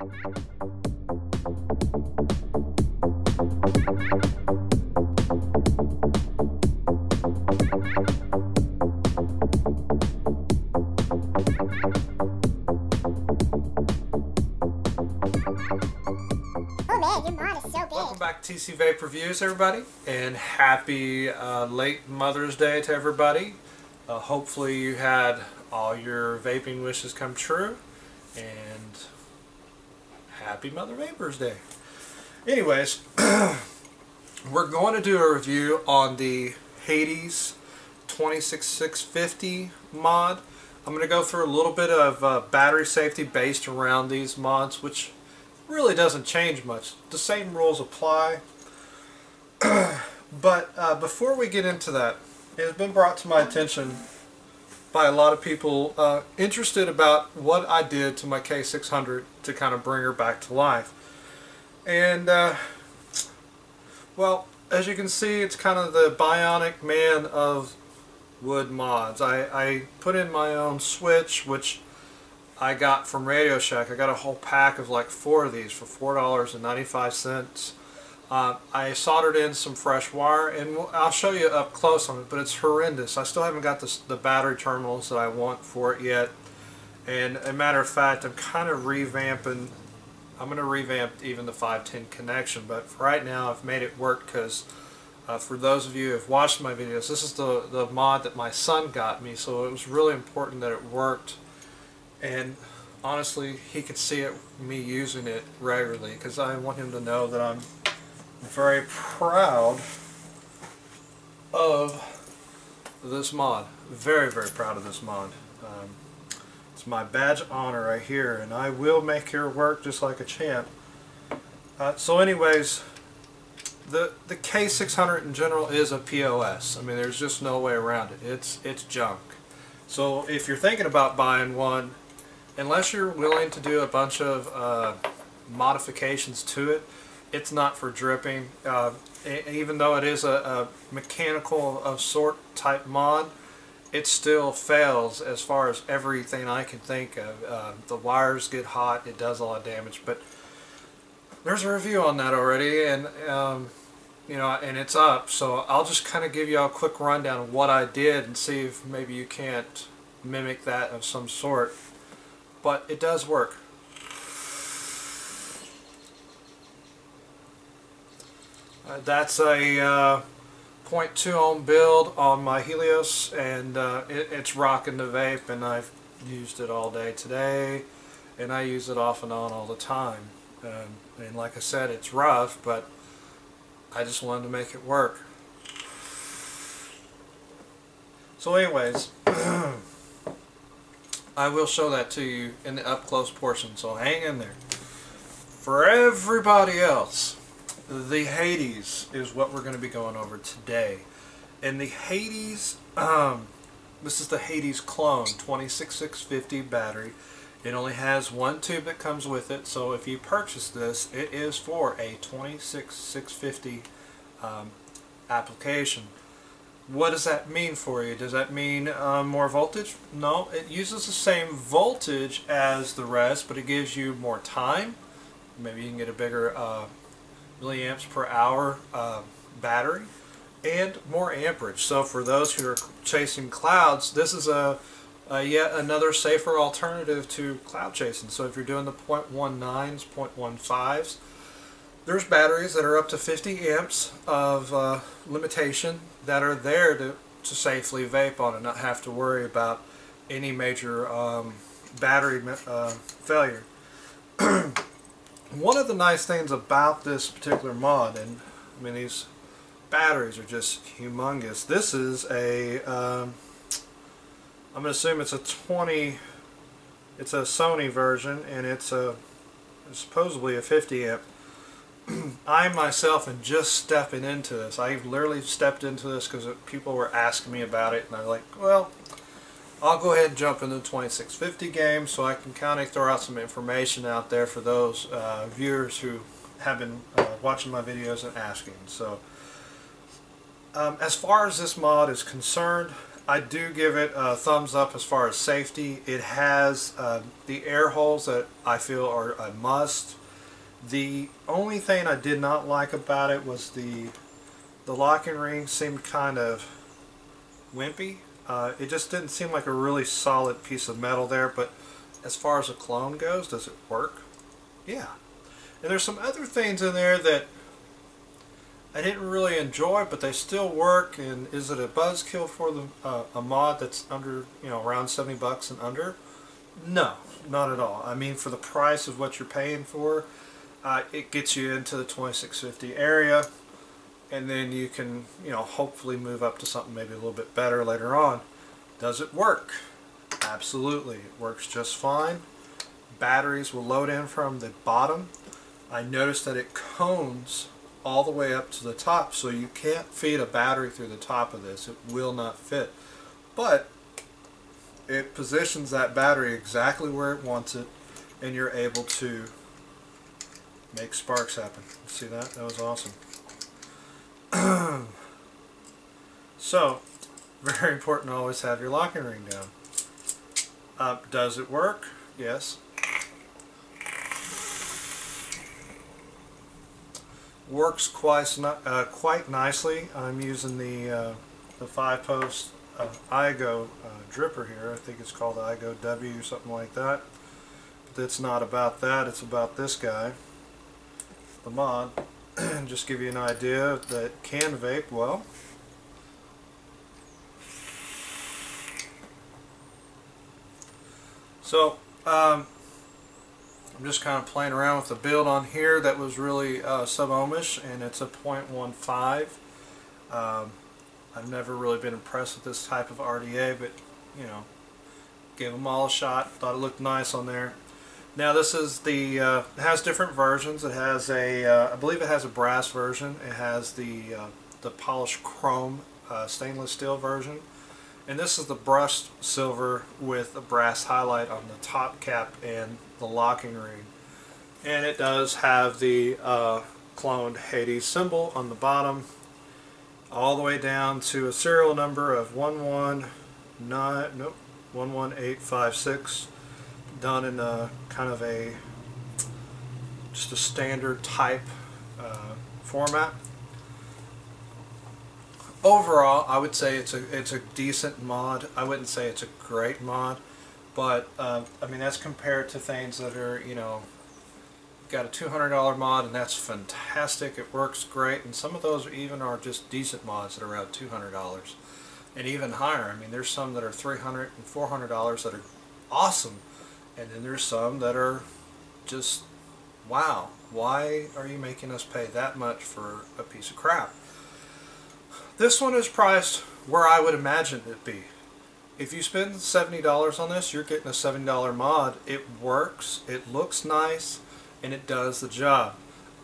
Welcome back to TC Vape Reviews, everybody, and happy late Mother's Day to everybody. Hopefully you had all your vaping wishes come true, and happy Mother Vapors Day. Anyways, we're going to do a review on the Hades 26650 mod. I'm going to go through a little bit of battery safety based around these mods, which really doesn't change much. The same rules apply. But before we get into that, it has been brought to my attention by a lot of people interested about what I did to my K600 to kind of bring her back to life. And well, as you can see, it's kind of the bionic man of wood mods. I put in my own switch, which I got from Radio Shack. I got a whole pack of like 4 of these for $4.95. I soldered in some fresh wire, and I'll show you up close on it, but it's horrendous. I still haven't got the battery terminals that I want for it yet. And a matter of fact, I'm kind of revamping. I'm going to revamp even the 510 connection, but for right now I've made it work because for those of you who have watched my videos, this is the mod that my son got me, so it was really important that it worked. And honestly, he could see it, me using it regularly, because I want him to know that I'm very proud of this mod. Very, very proud of this mod. It's my badge of honor right here, and I will make her work just like a champ. So anyways, the K600 in general is a POS. I mean, there's just no way around it. It's junk. So if you're thinking about buying one, unless you're willing to do a bunch of modifications to it, it's not for dripping. Even though it is a mechanical of sort type mod, it still fails as far as everything I can think of. The wires get hot, it does a lot of damage, but there's a review on that already, and you know, and it's up. So I'll just kind of give you a quick rundown of what I did and see if maybe you can't mimic that of some sort. But it does work. That's a 0.2 ohm build on my Helios, and it's rocking the vape, and I've used it all day today, and I use it off and on all the time. And like I said, it's rough, but I just wanted to make it work. So anyways, I will show that to you in the up close portion, so hang in there. For everybody else, the Hades is what we're going to be going over today. And the Hades, this is the Hades clone 26650 battery. It only has one tube that comes with it, so if you purchase this, it is for a 26650 application. What does that mean for you? Does that mean more voltage? No, it uses the same voltage as the rest, but it gives you more time. Maybe you can get a bigger milliamps per hour battery and more amperage. So for those who are chasing clouds, this is a yet another safer alternative to cloud chasing. So if you're doing the 0.19s, 0.15s, there's batteries that are up to 50 amps of limitation that are there to safely vape on and not have to worry about any major battery failure. One of the nice things about this particular mod, and I mean these batteries are just humongous. This is a, I'm going to assume it's a 20, it's a Sony version, and it's supposedly a 50 amp. I myself am just stepping into this. I literally stepped into this because people were asking me about it, and I was like, well, I'll go ahead and jump into the 2650 game so I can kind of throw out some information out there for those viewers who have been watching my videos and asking. So as far as this mod is concerned, I do give it a thumbs up as far as safety. It has the air holes that I feel are a must. The only thing I did not like about it was the locking ring seemed kind of wimpy. It just didn't seem like a really solid piece of metal there, but as far as a clone goes, does it work? Yeah. And there's some other things in there that I didn't really enjoy, but they still work. And is it a buzzkill for a mod that's under, around 70 bucks and under? No, not at all. I mean, for the price of what you're paying for, it gets you into the 2650 area, and then you can, hopefully move up to something maybe a little bit better later on. Does it work? Absolutely. It works just fine. Batteries will load in from the bottom. I noticed that it cones all the way up to the top, so you can't feed a battery through the top of this. It will not fit. But it positions that battery exactly where it wants it, and you're able to make sparks happen. See that? That was awesome. So, very important to always have your locking ring down. Does it work? Yes. Works quite nicely. I'm using the 5-post IGO dripper here. I think it's called the IGO W or something like that. But it's not about that. It's about this guy, the mod. Just give you an idea that can vape well. So I'm just kind of playing around with the build on here that was really sub-ohmish, and it's a 0.15. I've never really been impressed with this type of RDA, but gave them all a shot. Thought it looked nice on there. Now this is the, it has different versions. It has a, I believe it has a brass version. It has the polished chrome stainless steel version. And this is the brushed silver with a brass highlight on the top cap and the locking ring. And it does have the cloned Hades symbol on the bottom, all the way down to a serial number of 11856. Done in a kind of just a standard type format. Overall, I would say it's a decent mod. I wouldn't say it's a great mod, but I mean, that's compared to things that are, got a $200 mod, and that's fantastic. It works great, and some of those even are just decent mods that are around $200 and even higher. I mean, there's some that are $300 and $400 that are awesome. And then there's some that are just, wow, why are you making us pay that much for a piece of crap? This one is priced where I would imagine it be. If you spend $70 on this, you're getting a $70 mod. It works, it looks nice, and it does the job.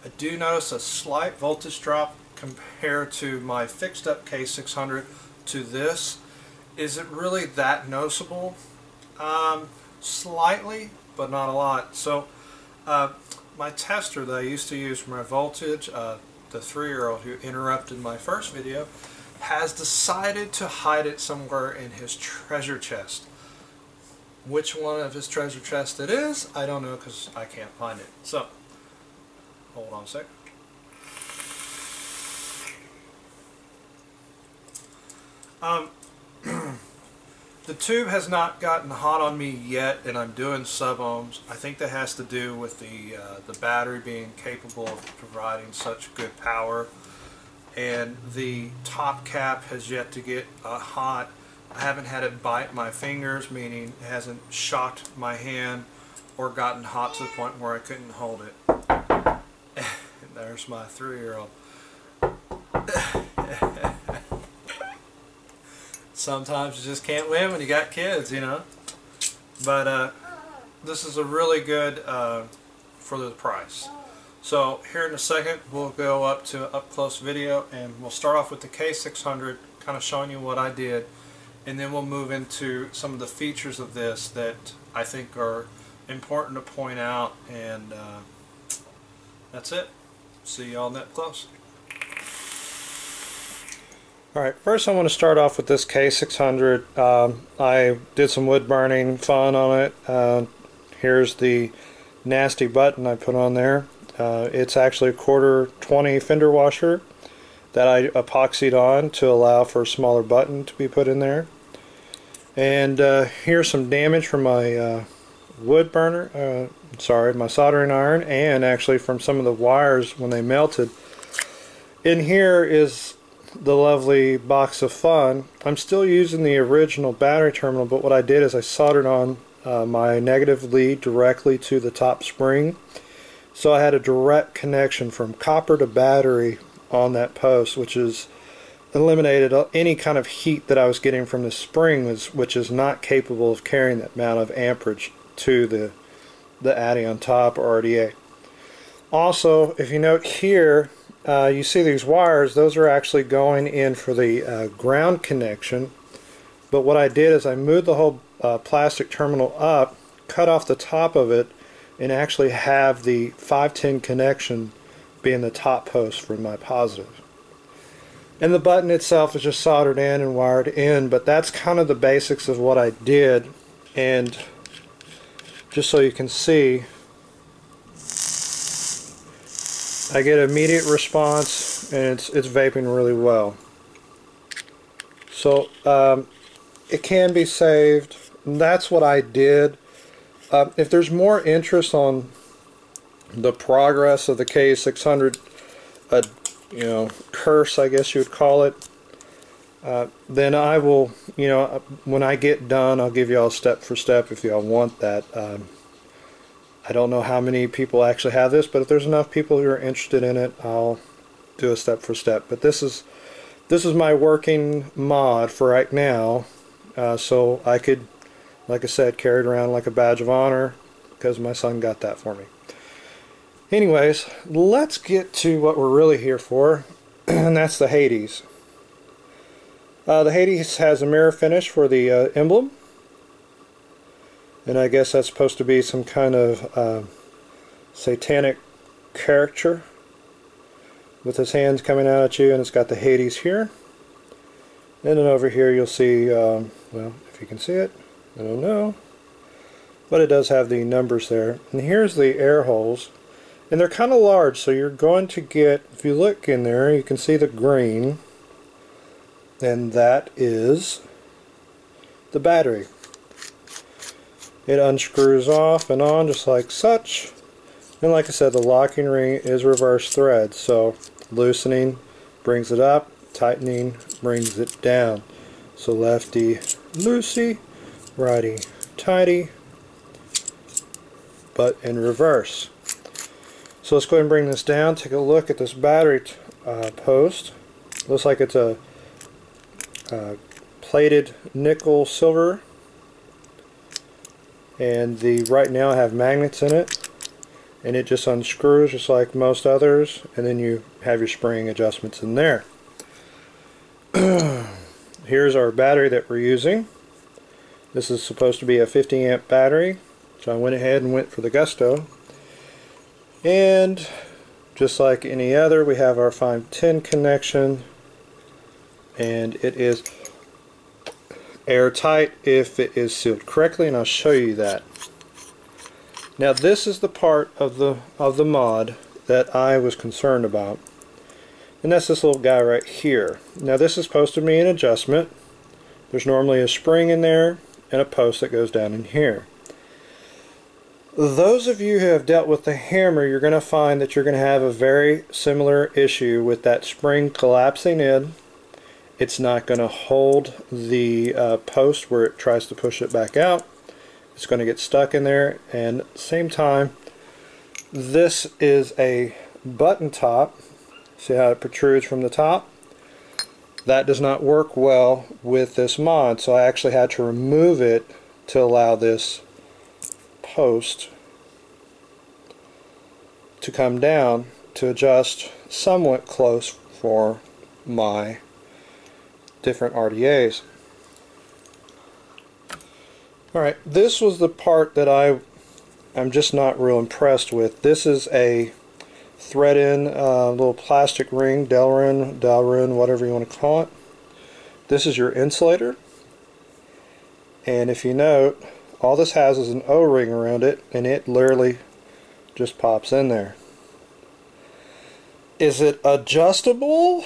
I do notice a slight voltage drop compared to my fixed up K600 to this. Is it really that noticeable? Slightly, but not a lot. So my tester that I used to use for my voltage, the 3-year-old who interrupted my first video, has decided to hide it somewhere in his treasure chest. Which one of his treasure chests it is, I don't know, because I can't find it. So, hold on a sec. The tube has not gotten hot on me yet, and I'm doing sub-ohms. I think that has to do with the battery being capable of providing such good power. And the top cap has yet to get hot. I haven't had it bite my fingers, meaning it hasn't shocked my hand or gotten hot to the point where I couldn't hold it. And there's my 3-year-old. Sometimes you just can't win when you got kids, But this is a really good for the price. So here in a second we'll go up to an up-close video, and we'll start off with the K600, kind of showing you what I did, and then we'll move into some of the features of this that I think are important to point out, and that's it. See you all up close. Alright, first I want to start off with this K600. I did some wood burning fun on it. Here's the nasty button I put on there. It's actually a quarter 20 fender washer that I epoxied on to allow for a smaller button to be put in there. And here's some damage from my wood burner, my soldering iron, and actually from some of the wires when they melted. In here is the lovely box of fun. I'm still using the original battery terminal, but what I did is I soldered on my negative lead directly to the top spring, so I had a direct connection from copper to battery on that post, which is eliminated any kind of heat that I was getting from the spring, which is not capable of carrying that amount of amperage to the addy on top, or RDA. Also, if you note here, you see these wires, those are actually going in for the ground connection, but what I did is I moved the whole plastic terminal up, cut off the top of it, and actually have the 510 connection being the top post for my positive. And the button itself is just soldered in and wired in, but that's kind of the basics of what I did. And just so you can see, I get immediate response, and it's vaping really well. So it can be saved. And that's what I did. If there's more interest on the progress of the K600, curse, I guess you would call it, then I will, when I get done, I'll give you all step for step if y'all want that. I don't know how many people actually have this, but if there's enough people who are interested in it, I'll do a step for step. But this is my working mod for right now, so I could, like I said, carry it around like a badge of honor because my son got that for me. Anyways, let's get to what we're really here for, and that's the Hades. The Hades has a mirror finish for the emblem. And I guess that's supposed to be some kind of satanic character with his hands coming out at you, and it's got the Hades here. And then over here you'll see, well, if you can see it, I don't know, but it does have the numbers there. And here's the air holes, and they're kind of large, so you're going to get, if you look in there, you can see the green, and that is the battery. It unscrews off and on just like such, and like I said, the locking ring is reverse thread, so loosening brings it up, tightening brings it down. So lefty loosey, righty tighty, but in reverse. So let's go ahead and bring this down, take a look at this battery post. Looks like it's a plated nickel silver, and the right now have magnets in it, and it just unscrews just like most others, and then you have your spring adjustments in there. Here's our battery that we're using. This is supposed to be a 50 amp battery, so I went ahead and went for the Gusto, and just like any other, we have our 510 connection, and it is airtight if it is sealed correctly, and I'll show you that. Now this is the part of the mod that I was concerned about, and that's this little guy right here. Now this is supposed to be an adjustment. There's normally a spring in there and a post that goes down in here. Those of you who have dealt with the hammer, you're going to find that you're going to have a very similar issue with that spring collapsing in. It's not going to hold the post where it tries to push it back out. It's going to get stuck in there, and at the same time, this is a button top. See how it protrudes from the top? That does not work well with this mod, so I actually had to remove it to allow this post to come down to adjust somewhat close for my different RDAs. Alright, this was the part that I'm just not real impressed with. This is a thread-in little plastic ring, Delrin, whatever you want to call it. this is your insulator, and if you note, all this has is an O-ring around it, and it literally just pops in there. Is it adjustable?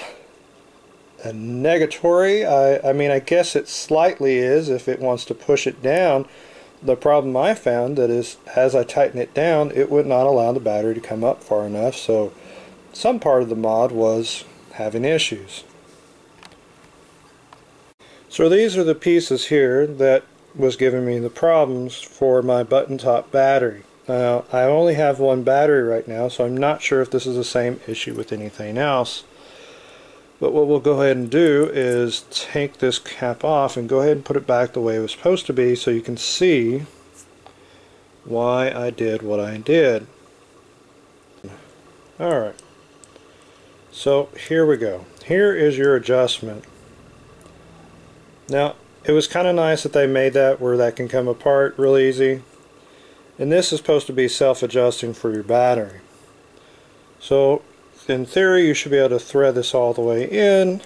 A negatory? I mean, I guess it slightly is if it wants to push it down. The problem I found that is, as I tighten it down, it would not allow the battery to come up far enough, so some part of the mod was having issues. So these are the pieces here that was giving me the problems for my button top battery. Now, I only have one battery right now, so I'm not sure if this is the same issue with anything else. But what we'll go ahead and do is take this cap off and go ahead and put it back the way it was supposed to be so you can see why I did what I did. Alright, so here we go. Here is your adjustment. Now, it was kind of nice that they made that where that can come apart real easy. And this is supposed to be self-adjusting for your battery. So, in theory, you should be able to thread this all the way in.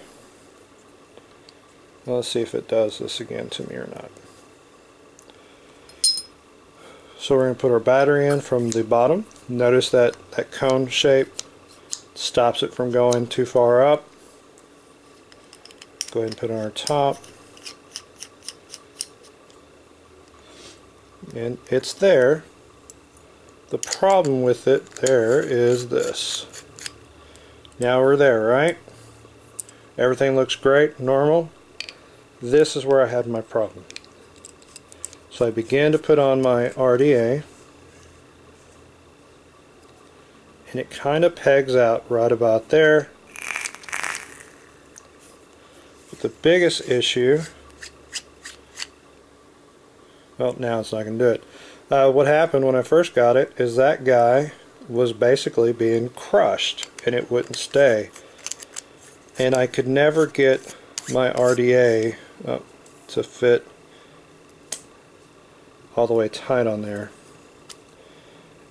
Let's see if it does this again to me or not. So we're going to put our battery in from the bottom. Notice that that cone shape stops it from going too far up. Go ahead and put it on our top. And it's there. The problem with it there is this. Now we're there, right? Everything looks great, normal. This is where I had my problem. So I began to put on my RDA, and it kind of pegs out right about there. But the biggest issue, well, now it's not going to do it. What happened when I first got it is that guy was basically being crushed and it wouldn't stay, and I could never get my RDA up to fit all the way tight on there.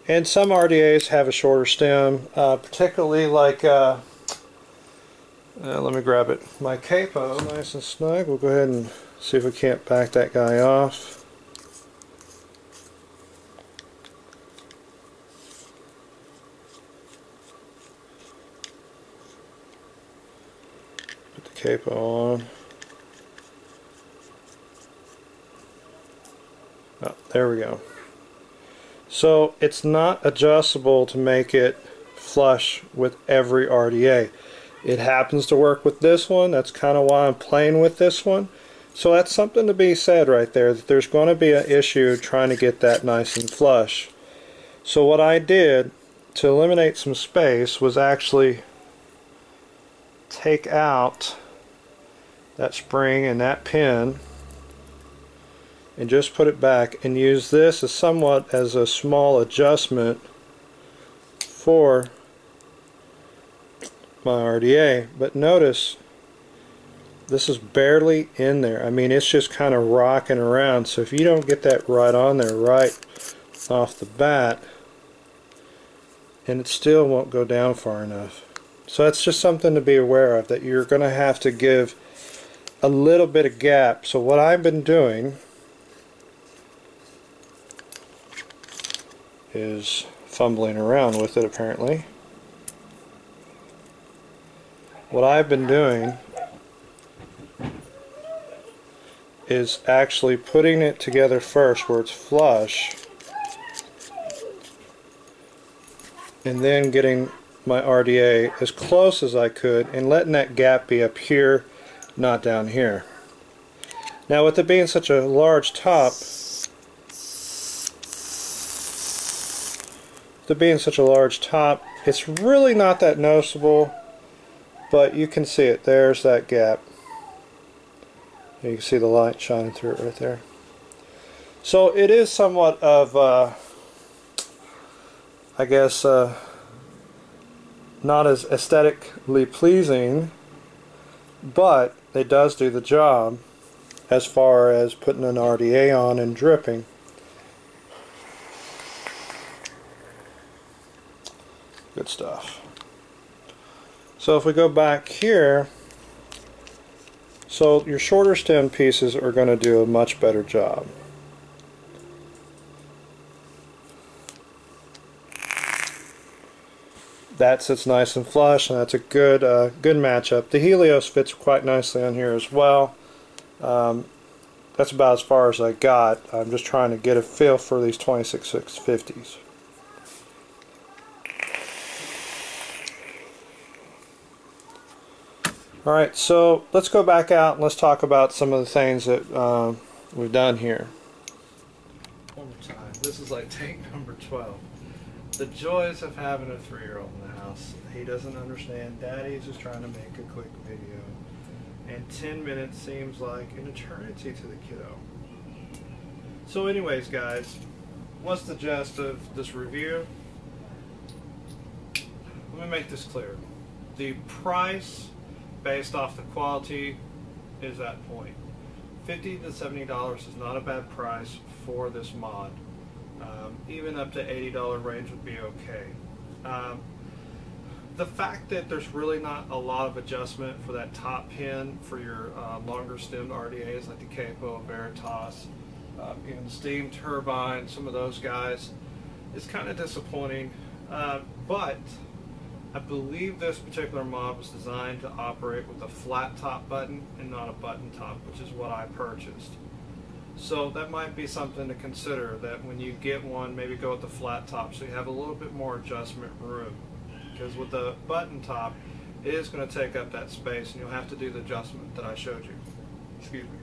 And some RDAs have a shorter stem, particularly like let me grab it, my capo, nice and snug. We'll go ahead and see if we can't back that guy off. Capo on. Oh, there we go. So it's not adjustable to make it flush with every RDA. It happens to work with this one. That's kind of why I'm playing with this one. So that's something to be said right there, that there's going to be an issue trying to get that nice and flush. So what I did to eliminate some space was actually take out that spring and that pin and just put it back and use this as somewhat as a small adjustment for my RDA. But notice this is barely in there. I mean, it's just kind of rocking around, so if you don't get that right on there right off the bat, and it still won't go down far enough. So that's just something to be aware of, that you're going to have to give a little bit of gap. So what I've been doing is fumbling around with it apparently. What I've been doing is actually putting it together first where it's flush, and then getting my RDA as close as I could and letting that gap be up here, not down here. Now with it being such a large top, it's really not that noticeable, but you can see it. There's that gap. You can see the light shining through it right there. So it is somewhat of I guess not as aesthetically pleasing, but it does do the job as far as putting an RDA on and dripping. Good stuff. So if we go back here, So your shorter stem pieces are going to do a much better job. That sits nice and flush, and that's a good good matchup. The Helios fits quite nicely on here as well. That's about as far as I got. I'm just trying to get a feel for these 26650s. Alright, so let's go back out and let's talk about some of the things that we've done here. One more time. This is like take number 12. The joys of having a 3-year-old in the house. He doesn't understand. Daddy's just trying to make a quick video. And 10 minutes seems like an eternity to the kiddo. So anyways, guys, what's the gist of this review? Let me make this clear. The price based off the quality is that point. $50 to $70 is not a bad price for this mod. Even up to $80 range would be okay. The fact that there's really not a lot of adjustment for that top pin for your longer stemmed RDAs like the Capo, Veritas, even the steam turbine, some of those guys, is kind of disappointing. But I believe this particular mod was designed to operate with a flat top button and not a button top, which is what I purchased. So that might be something to consider, that when you get one, maybe go with the flat top so you have a little bit more adjustment room. Because with the button top, it is going to take up that space and you'll have to do the adjustment that I showed you. Excuse me.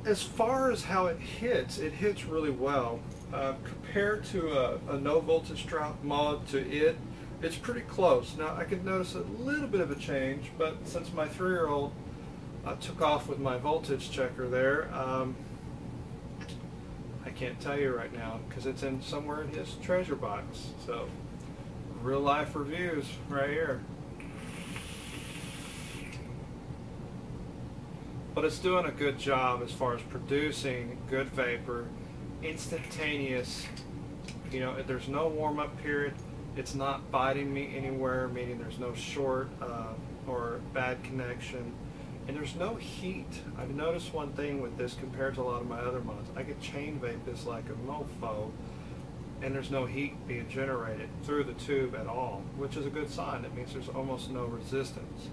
As far as how it hits really well. Compared to a no voltage drop mod to it, it's pretty close. Now I could notice a little bit of a change, but since my 3-year-old took off with my voltage checker there, I can't tell you right now because it's in somewhere in his treasure box. So real life reviews right here. But it's doing a good job as far as producing good vapor, instantaneous. You know, there's no warm-up period. It's not biting me anywhere, meaning there's no short or bad connection. And there's no heat. I've noticed one thing with this compared to a lot of my other mods. I could chain vape this like a mofo, and there's no heat being generated through the tube at all, which is a good sign. That means there's almost no resistance.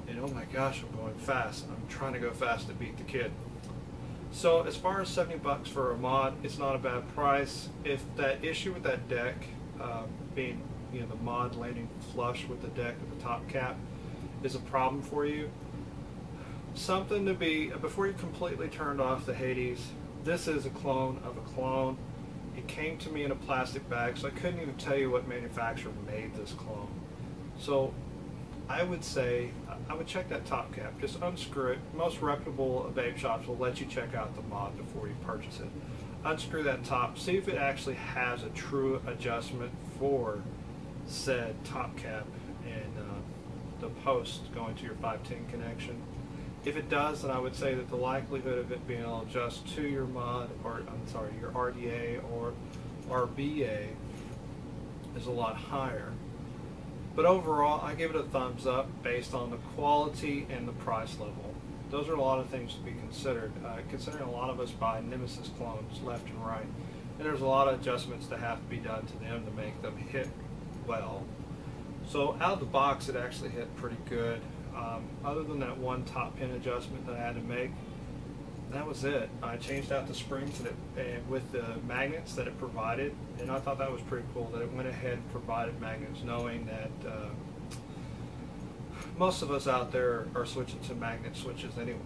And oh my gosh, I'm going fast. I'm trying to go fast to beat the kid. So as far as 70 bucks for a mod, it's not a bad price. If that issue with that deck being, you know, the mod landing flush with the deck at the top cap is a problem for you, something to be, before you completely turned off the Hades, this is a clone of a clone. It came to me in a plastic bag, so I couldn't even tell you what manufacturer made this clone. So I would say, I would check that top cap, just unscrew it. Most reputable vape shops will let you check out the mod before you purchase it. Unscrew that top, see if it actually has a true adjustment for said top cap and the post going to your 510 connection. If it does, then I would say that the likelihood of it being able to adjust to your mod, or I'm sorry, your RDA or RBA is a lot higher. But overall, I give it a thumbs up based on the quality and the price level. Those are a lot of things to be considered, considering a lot of us buy Nemesis clones left and right. And there's a lot of adjustments that have to be done to them to make them hit well. So out of the box, it actually hit pretty good. Other than that one top pin adjustment that I had to make, that was it. I changed out the springs and with the magnets that it provided, and I thought that was pretty cool that it went ahead and provided magnets, knowing that most of us out there are switching to magnet switches anyways.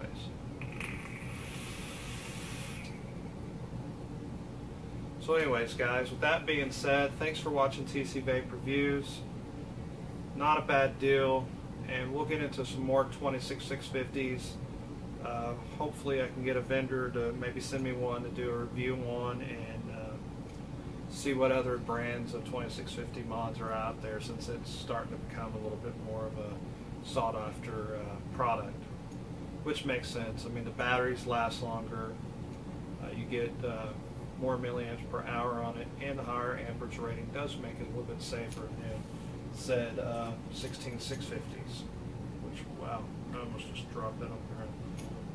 So anyways, guys, with that being said, thanks for watching TC Vape Reviews. Not a bad deal. And we'll get into some more 26650s. Hopefully I can get a vendor to maybe send me one to do a review on and see what other brands of 2650 mods are out there, since it's starting to become a little bit more of a sought after product, which makes sense. I mean, the batteries last longer, you get more milliamps per hour on it, and the higher amperage rating does make it a little bit safer than said 16650s, which, wow, I almost just dropped that on there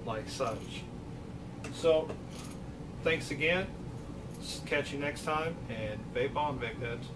like such. So, thanks again. Catch you next time, and vape on, vape heads.